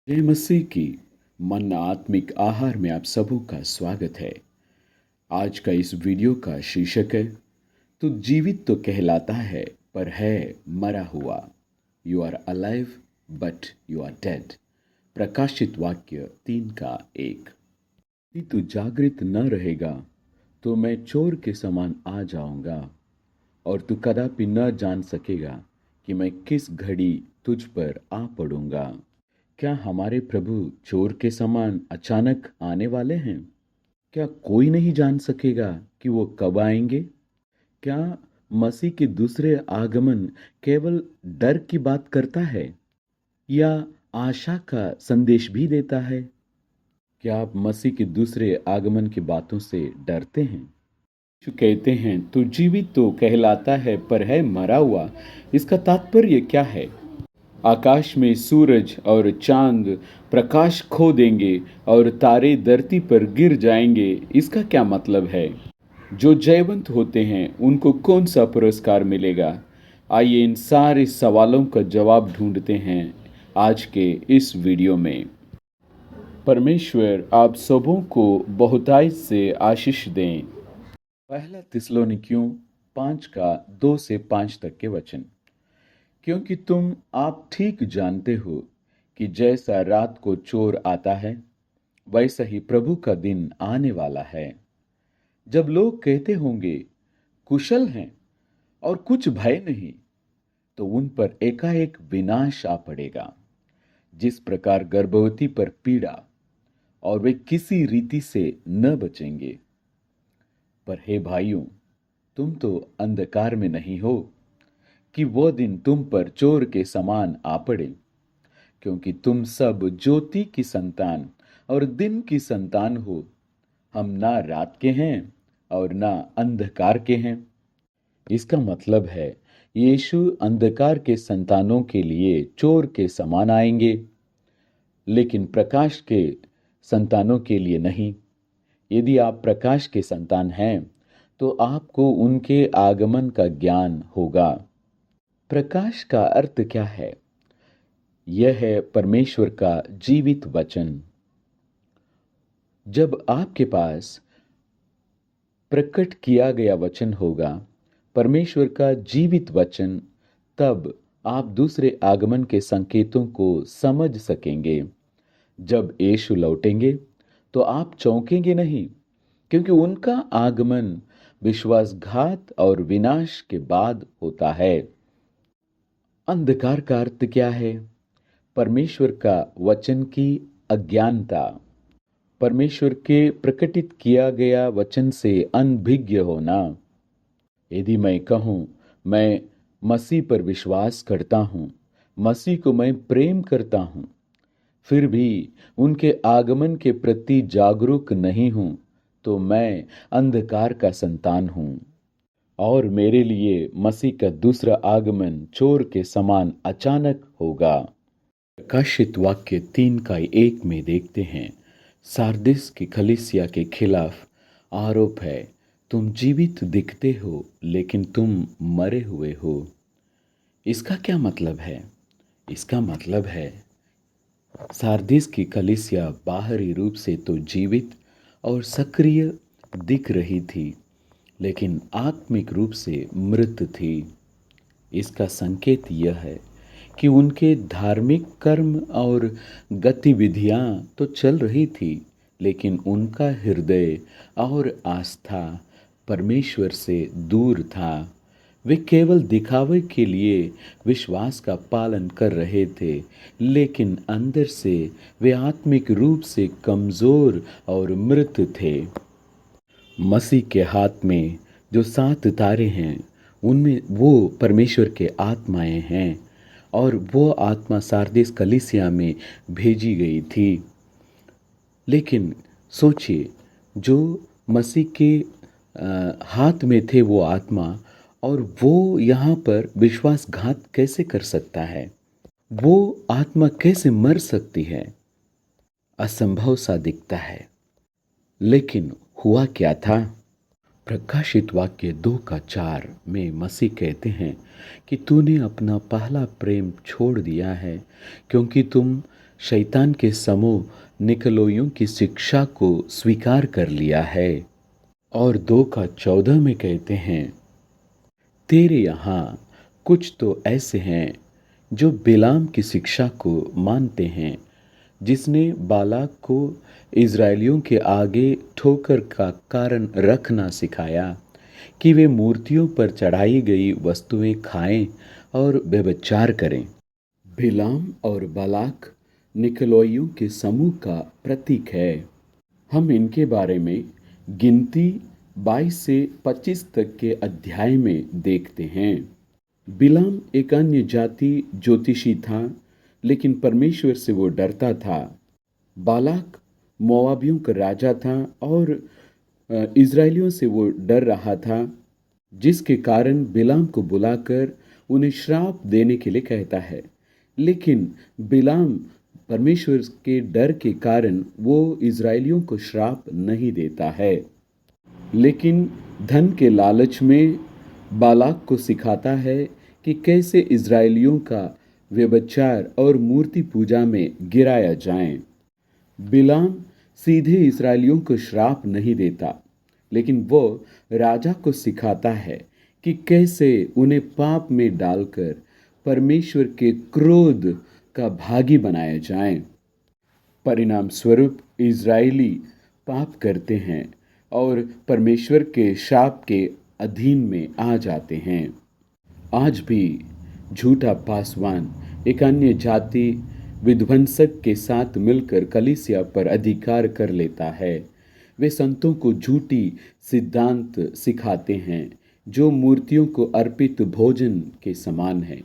जय मसीह की मन आत्मिक आहार में आप सबों का स्वागत है। आज का इस वीडियो का शीर्षक है, तू जीवित तो कहलाता है पर है मरा हुआ। You are alive but you are dead. प्रकाशित वाक्य 3:1। यदि तू जागृत न रहेगा तो मैं चोर के समान आ जाऊंगा और तू कदापि न जान सकेगा कि मैं किस घड़ी तुझ पर आ पड़ूंगा। क्या हमारे प्रभु चोर के समान अचानक आने वाले हैं? क्या कोई नहीं जान सकेगा कि वो कब आएंगे? क्या मसीह के दूसरे आगमन केवल डर की बात करता है या आशा का संदेश भी देता है? क्या आप मसीह के दूसरे आगमन की बातों से डरते हैं? जो कहते हैं तू जीवित तो कहलाता है पर है मरा हुआ, इसका तात्पर्य क्या है? आकाश में सूरज और चांद प्रकाश खो देंगे और तारे धरती पर गिर जाएंगे, इसका क्या मतलब है? जो जयवंत होते हैं उनको कौन सा पुरस्कार मिलेगा? आइए इन सारे सवालों का जवाब ढूंढते हैं आज के इस वीडियो में। परमेश्वर आप सबों को बहुतायत से आशीष दें। पहला थिस्सलुनीकियों 5:2 से 5 तक के वचन। क्योंकि तुम आप ठीक जानते हो कि जैसा रात को चोर आता है वैसा ही प्रभु का दिन आने वाला है। जब लोग कहते होंगे कुशल हैं और कुछ भय नहीं, तो उन पर एकाएक विनाश आ पड़ेगा। जिस प्रकार गर्भवती पर पीड़ा और वे किसी रीति से न बचेंगे। पर हे भाइयों, तुम तो अंधकार में नहीं हो कि वो दिन तुम पर चोर के समान आ पड़े, क्योंकि तुम सब ज्योति की संतान और दिन की संतान हो। हम ना रात के हैं और ना अंधकार के हैं। इसका मतलब है यीशु अंधकार के संतानों के लिए चोर के समान आएंगे, लेकिन प्रकाश के संतानों के लिए नहीं। यदि आप प्रकाश के संतान हैं तो आपको उनके आगमन का ज्ञान होगा। प्रकाश का अर्थ क्या है? यह है परमेश्वर का जीवित वचन। जब आपके पास प्रकट किया गया वचन होगा, परमेश्वर का जीवित वचन, तब आप दूसरे आगमन के संकेतों को समझ सकेंगे। जब यीशु लौटेंगे तो आप चौंकेंगे नहीं, क्योंकि उनका आगमन विश्वासघात और विनाश के बाद होता है। अंधकार का अर्थ क्या है? परमेश्वर का वचन की अज्ञानता। परमेश्वर के प्रकटित किया गया वचन से अनभिज्ञ होना। यदि मैं कहूं मैं मसीह पर विश्वास करता हूं, मसीह को मैं प्रेम करता हूं, फिर भी उनके आगमन के प्रति जागरूक नहीं हूं, तो मैं अंधकार का संतान हूं और मेरे लिए मसीह का दूसरा आगमन चोर के समान अचानक होगा। प्रकाशित वाक्य 3:1 में देखते हैं, सार्दिस की कलीसिया के खिलाफ आरोप है, तुम जीवित दिखते हो लेकिन तुम मरे हुए हो। इसका क्या मतलब है? इसका मतलब है सार्दिस की कलीसिया बाहरी रूप से तो जीवित और सक्रिय दिख रही थी, लेकिन आत्मिक रूप से मृत थी। इसका संकेत यह है कि उनके धार्मिक कर्म और गतिविधियां तो चल रही थी, लेकिन उनका हृदय और आस्था परमेश्वर से दूर था। वे केवल दिखावे के लिए विश्वास का पालन कर रहे थे, लेकिन अंदर से वे आत्मिक रूप से कमजोर और मृत थे। मसीह के हाथ में जो 7 तारे हैं, उनमें वो परमेश्वर के आत्माएं हैं और वो आत्मा सार्दिस कलीसिया में भेजी गई थी। लेकिन सोचिए, जो मसीह के हाथ में थे वो आत्मा, और वो यहाँ पर विश्वासघात कैसे कर सकता है? वो आत्मा कैसे मर सकती है? असंभव सा दिखता है। लेकिन हुआ क्या था? प्रकाशित वाक्य 2:4 में मसीह कहते हैं कि तूने अपना पहला प्रेम छोड़ दिया है, क्योंकि तुम शैतान के समूह निकलोइयों की शिक्षा को स्वीकार कर लिया है। और 2:14 में कहते हैं, तेरे यहाँ कुछ तो ऐसे हैं जो बिलाम की शिक्षा को मानते हैं, जिसने बालाक को इज़राइलियों के आगे ठोकर का कारण रखना सिखाया कि वे मूर्तियों पर चढ़ाई गई वस्तुएं खाएं और व्यभिचार करें। बिलाम और बालाक निकलोइयों के समूह का प्रतीक है। हम इनके बारे में गिनती 22 से 25 तक के अध्याय में देखते हैं। बिलाम एक अन्य जाति ज्योतिषी था, लेकिन परमेश्वर से वो डरता था। बालाक मोआबियों का राजा था और इज़राइलियों से वो डर रहा था, जिसके कारण बिलाम को बुलाकर उन्हें श्राप देने के लिए कहता है। लेकिन बिलाम परमेश्वर के डर के कारण वो इज़राइलियों को श्राप नहीं देता है, लेकिन धन के लालच में बालाक को सिखाता है कि कैसे इज़राइलियों का व्यभिचार और मूर्ति पूजा में गिराया जाए। बिलाम सीधे इज़राइलियों को श्राप नहीं देता, लेकिन वो राजा को सिखाता है कि कैसे उन्हें पाप में डालकर परमेश्वर के क्रोध का भागी बनाया जाए। परिणाम स्वरूप इज़राइली पाप करते हैं और परमेश्वर के शाप के अधीन में आ जाते हैं। आज भी झूठा पासवान एक अन्य जाति विध्वंसक के साथ मिलकर कलीसिया पर अधिकार कर लेता है। वे संतों को झूठी सिद्धांत सिखाते हैं जो मूर्तियों को अर्पित भोजन के समान है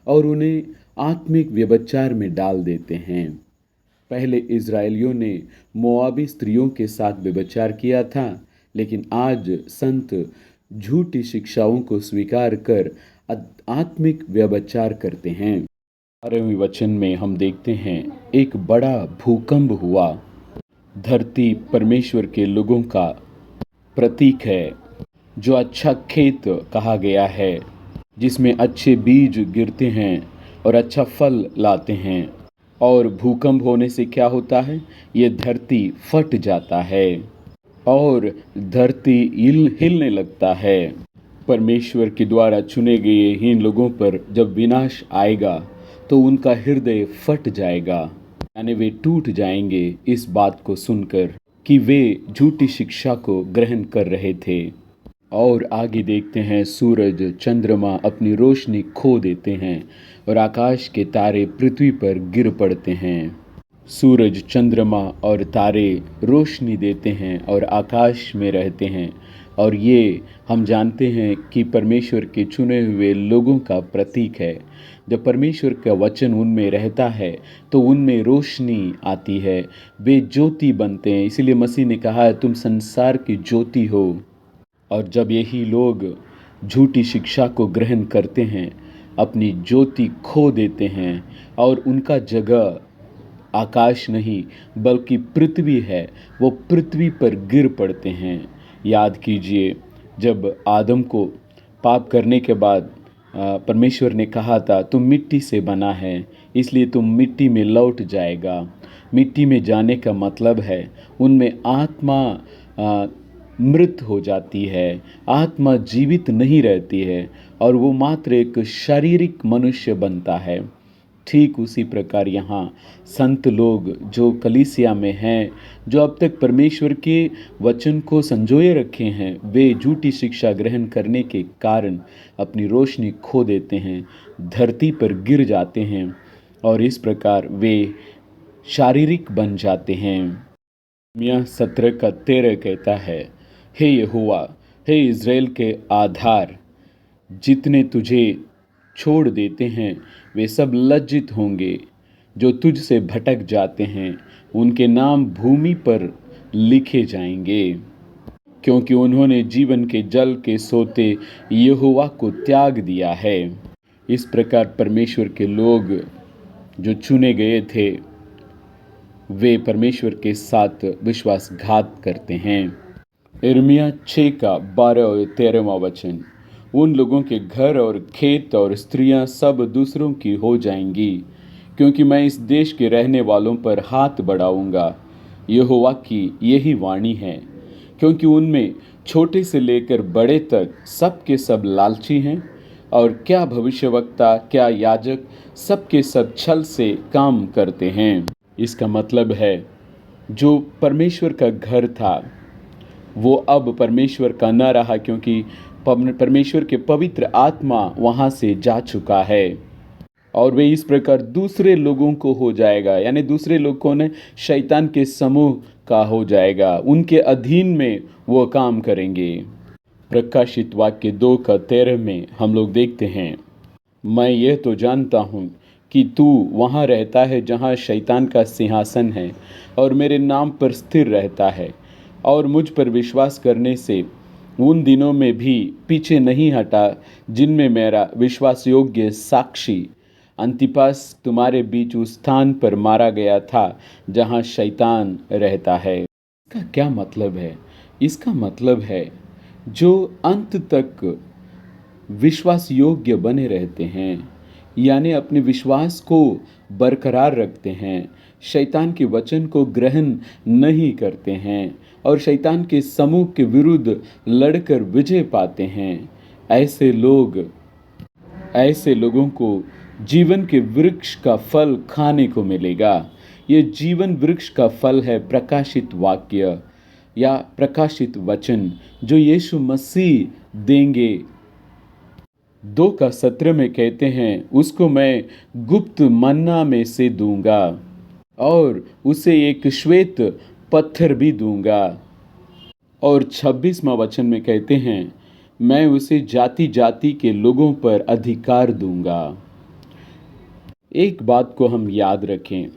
और उन्हें आत्मिक व्यभिचार में डाल देते हैं। पहले इज़राइलियों ने मोआबी स्त्रियों के साथ व्यभिचार किया था, लेकिन आज संत झूठी शिक्षाओं को स्वीकार कर आत्मिक व्यभिचार करते हैं। 12वें वचन में हम देखते हैं, एक बड़ा भूकंप हुआ। धरती परमेश्वर के लोगों का प्रतीक है, जो अच्छा खेत कहा गया है, जिसमें अच्छे बीज गिरते हैं और अच्छा फल लाते हैं। और भूकंप होने से क्या होता है? ये धरती फट जाता है और धरती हिलने लगता है। परमेश्वर के द्वारा चुने गए इन लोगों पर जब विनाश आएगा तो उनका हृदय फट जाएगा, यानी वे टूट जाएंगे इस बात को सुनकर कि वे झूठी शिक्षा को ग्रहण कर रहे थे। और आगे देखते हैं, सूरज चंद्रमा अपनी रोशनी खो देते हैं और आकाश के तारे पृथ्वी पर गिर पड़ते हैं। सूरज चंद्रमा और तारे रोशनी देते हैं और आकाश में रहते हैं, और ये हम जानते हैं कि परमेश्वर के चुने हुए लोगों का प्रतीक है। जब परमेश्वर का वचन उनमें रहता है तो उनमें रोशनी आती है, वे ज्योति बनते हैं। इसीलिए मसीह ने कहा है, तुम संसार की ज्योति हो। और जब यही लोग झूठी शिक्षा को ग्रहण करते हैं, अपनी ज्योति खो देते हैं और उनका जगह आकाश नहीं बल्कि पृथ्वी है, वो पृथ्वी पर गिर पड़ते हैं। याद कीजिए, जब आदम को पाप करने के बाद परमेश्वर ने कहा था, तुम मिट्टी से बना है, इसलिए तुम मिट्टी में लौट जाएगा। मिट्टी में जाने का मतलब है उनमें आत्मा मृत हो जाती है, आत्मा जीवित नहीं रहती है और वो मात्र एक शारीरिक मनुष्य बनता है। ठीक उसी प्रकार यहाँ संत लोग जो कलीसिया में हैं, जो अब तक परमेश्वर के वचन को संजोए रखे हैं, वे झूठी शिक्षा ग्रहण करने के कारण अपनी रोशनी खो देते हैं, धरती पर गिर जाते हैं और इस प्रकार वे शारीरिक बन जाते हैं। यह 17:13 कहता है, हे यहोवा, हे इज़राइल के आधार, जितने तुझे छोड़ देते हैं वे सब लज्जित होंगे। जो तुझ से भटक जाते हैं उनके नाम भूमि पर लिखे जाएंगे, क्योंकि उन्होंने जीवन के जल के सोते यहोवा को त्याग दिया है। इस प्रकार परमेश्वर के लोग जो चुने गए थे, वे परमेश्वर के साथ विश्वासघात करते हैं। यिर्मयाह 6:12 और 13वां वचन, उन लोगों के घर और खेत और स्त्रियां सब दूसरों की हो जाएंगी, क्योंकि मैं इस देश के रहने वालों पर हाथ बढ़ाऊंगा। यहोवा की यही वाणी है, क्योंकि उनमें छोटे से लेकर बड़े तक सब के सब लालची हैं, और क्या भविष्यवक्ता क्या याजक सब के सब छल से काम करते हैं। इसका मतलब है जो परमेश्वर का घर था वो अब परमेश्वर का न रहा, क्योंकि परमेश्वर के पवित्र आत्मा वहाँ से जा चुका है, और वे इस प्रकार दूसरे लोगों को हो जाएगा, यानी दूसरे लोगों ने शैतान के समूह का हो जाएगा, उनके अधीन में वो काम करेंगे। प्रकाशित वाक्य 2:13 में हम लोग देखते हैं, मैं यह तो जानता हूँ कि तू वहाँ रहता है जहाँ शैतान का सिंहासन है, और मेरे नाम पर स्थिर रहता है, और मुझ पर विश्वास करने से उन दिनों में भी पीछे नहीं हटा जिनमें मेरा विश्वास योग्य साक्षी अंतिपास तुम्हारे बीच उस स्थान पर मारा गया था जहाँ शैतान रहता है। इसका क्या मतलब है? इसका मतलब है जो अंत तक विश्वास योग्य बने रहते हैं, यानी अपने विश्वास को बरकरार रखते हैं, शैतान के वचन को ग्रहण नहीं करते हैं और शैतान के समूह के विरुद्ध लड़कर विजय पाते हैं, ऐसे लोगों को जीवन के वृक्ष का फल खाने को मिलेगा। ये जीवन वृक्ष का फल है प्रकाशित वाक्य या प्रकाशित वचन जो यीशु मसीह देंगे। 2:17 में कहते हैं, उसको मैं गुप्त मन्ना में से दूंगा और उसे एक श्वेत पत्थर भी दूंगा। और 26वां वचन में कहते हैं, मैं उसे जाति जाति के लोगों पर अधिकार दूंगा। एक बात को हम याद रखें,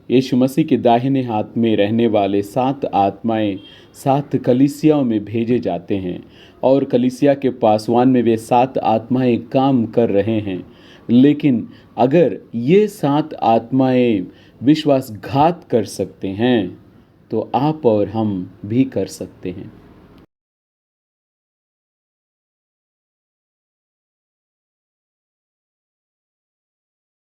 यीशु मसीह के दाहिने हाथ में रहने वाले 7 आत्माएं 7 कलीसियाओं में भेजे जाते हैं, और कलीसिया के पासवान में वे 7 आत्माएं काम कर रहे हैं। लेकिन अगर ये 7 आत्माएं विश्वासघात कर सकते हैं तो आप और हम भी कर सकते हैं।